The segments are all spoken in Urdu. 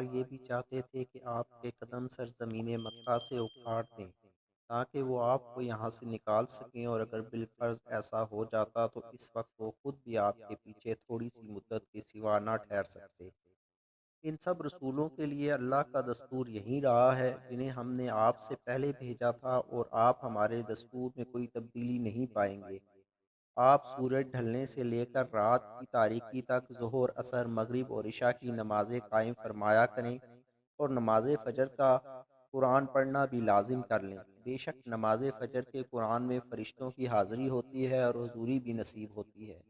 بار یہ بھی چاہتے تھے کہ آپ کے قدم سرزمین مکہ سے اکھاڑ دیں تاکہ وہ آپ کو یہاں سے نکال سکیں، اور اگر بالفرض ایسا ہو جاتا تو اس وقت وہ خود بھی آپ کے پیچھے تھوڑی سی مدت کے سوا نہ ٹھہر سکتے۔ ان سب رسولوں کے لیے اللہ کا دستور یہی رہا ہے جنہیں ہم نے آپ سے پہلے بھیجا تھا، اور آپ ہمارے دستور میں کوئی تبدیلی نہیں پائیں گے۔ آپ سورج ڈھلنے سے لے کر رات کی تاریکی تک ظہر، عصر، مغرب اور عشاء کی نمازیں قائم فرمایا کریں، اور نماز فجر کا قرآن پڑھنا بھی لازم کر لیں۔ بے شک نماز فجر کے قرآن میں فرشتوں کی حاضری ہوتی ہے اور حضوری بھی نصیب ہوتی ہے،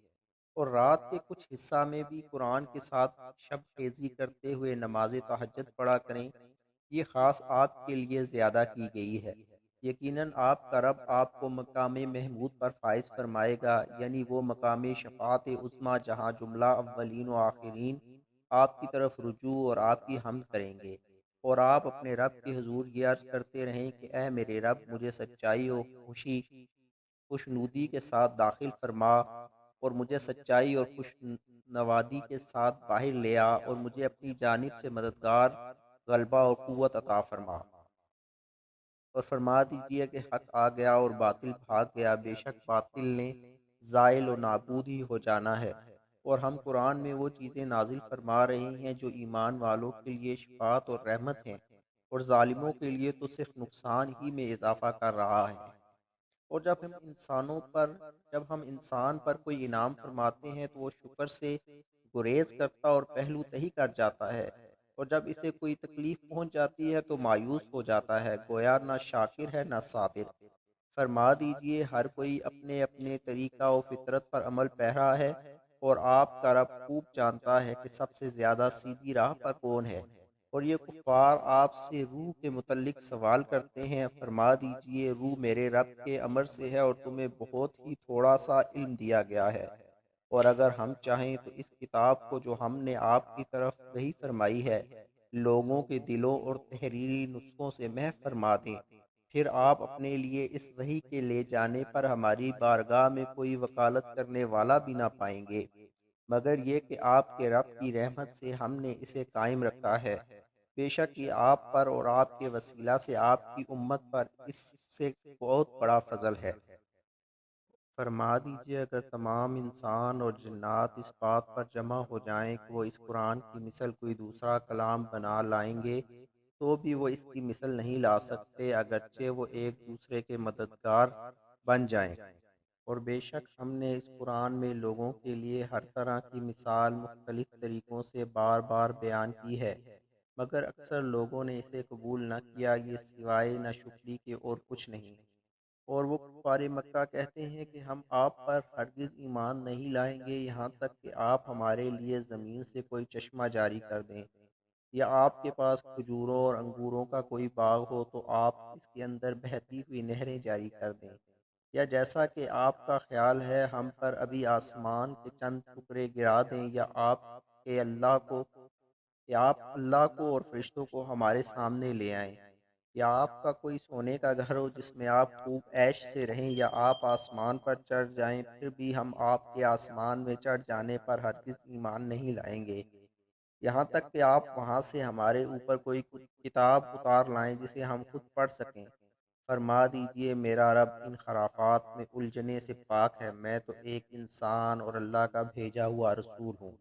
اور رات کے کچھ حصہ میں بھی قرآن کے ساتھ شب خیزی کرتے ہوئے نماز تہجد پڑھا کریں۔ یہ خاص آپ کے لیے زیادہ کی گئی ہے۔ یقیناً آپ کا رب آپ کو مقام محمود پر فائز فرمائے گا، یعنی وہ مقام شفاعت عظمیٰ جہاں جملہ اولین و آخرین آپ کی طرف رجوع اور آپ کی حمد کریں گے، اور آپ اپنے رب کے حضور یہ عرض کرتے رہیں کہ اے میرے رب، مجھے سچائی و خوشنودی کے ساتھ داخل فرما، اور مجھے سچائی اور خوش نوادی کے ساتھ باہر لے آ، اور مجھے اپنی جانب سے مددگار، غلبہ اور قوت عطا فرما، اور فرما دیجئے کہ حق آ گیا اور باطل بھاگ گیا، بے شک باطل نے زائل و نابود ہی ہو جانا ہے۔ اور ہم قرآن میں وہ چیزیں نازل فرما رہے ہیں جو ایمان والوں کے لیے شفاعت اور رحمت ہیں، اور ظالموں کے لیے تو صرف نقصان ہی میں اضافہ کر رہا ہے۔ اور جب ہم انسان پر کوئی انعام فرماتے ہیں تو وہ شکر سے گریز کرتا اور پہلو تہی کر جاتا ہے، اور جب اسے کوئی تکلیف پہنچ جاتی ہے تو مایوس ہو جاتا ہے، گویا نہ شاکر ہے نہ صابر۔ فرما دیجئے ہر کوئی اپنے اپنے طریقہ و فطرت پر عمل پیرا ہے، اور آپ کا رب خوب جانتا ہے کہ سب سے زیادہ سیدھی راہ پر کون ہے۔ اور یہ کفار آپ سے روح کے متعلق سوال کرتے ہیں، فرما دیجئے روح میرے رب کے امر سے ہے، اور تمہیں بہت ہی تھوڑا سا علم دیا گیا ہے، اور اگر ہم چاہیں تو اس کتاب کو جو ہم نے آپ کی طرف وحی فرمائی ہے لوگوں کے دلوں اور تحریری نسخوں سے محو فرما دیں، پھر آپ اپنے لیے اس وحی کے لے جانے پر ہماری بارگاہ میں کوئی وکالت کرنے والا بھی نہ پائیں گے، مگر یہ کہ آپ کے رب کی رحمت سے ہم نے اسے قائم رکھا ہے۔ بے شک یہ آپ پر اور آپ کے وسیلہ سے آپ کی امت پر اس سے بہت بڑا فضل ہے۔ فرما دیجئے اگر تمام انسان اور جنات اس بات پر جمع ہو جائیں کہ وہ اس قرآن کی مثل کوئی دوسرا کلام بنا لائیں گے تو بھی وہ اس کی مثل نہیں لا سکتے، اگرچہ وہ ایک دوسرے کے مددگار بن جائیں۔ اور بے شک ہم نے اس قرآن میں لوگوں کے لیے ہر طرح کی مثال مختلف طریقوں سے بار بار بیان کی ہے، مگر اکثر لوگوں نے اسے قبول نہ کیا، یہ سوائے ناشکری کے اور کچھ نہیں۔ اور وہ کفار مکہ کہتے ہیں کہ ہم آپ پر ہرگز ایمان نہیں لائیں گے یہاں تک کہ آپ ہمارے لیے زمین سے کوئی چشمہ جاری کر دیں، یا آپ کے پاس کھجوروں اور انگوروں کا کوئی باغ ہو تو آپ اس کے اندر بہتی ہوئی نہریں جاری کر دیں، یا جیسا کہ آپ کا خیال ہے ہم پر ابھی آسمان کے چند ٹکڑے گرا دیں، یا آپ اللہ کو اور فرشتوں کو ہمارے سامنے لے آئیں، یا آپ کا کوئی سونے کا گھر ہو جس میں آپ خوب عیش سے رہیں، یا آپ آسمان پر چڑھ جائیں، پھر بھی ہم آپ کے آسمان میں چڑھ جانے پر ہرگز ایمان نہیں لائیں گے، یہاں تک کہ آپ وہاں سے ہمارے اوپر کوئی کتاب اتار لائیں جسے ہم خود پڑھ سکیں۔ فرما دیجئے میرا رب ان خرافات میں الجھنے سے پاک ہے، میں تو ایک انسان اور اللہ کا بھیجا ہوا رسول ہوں۔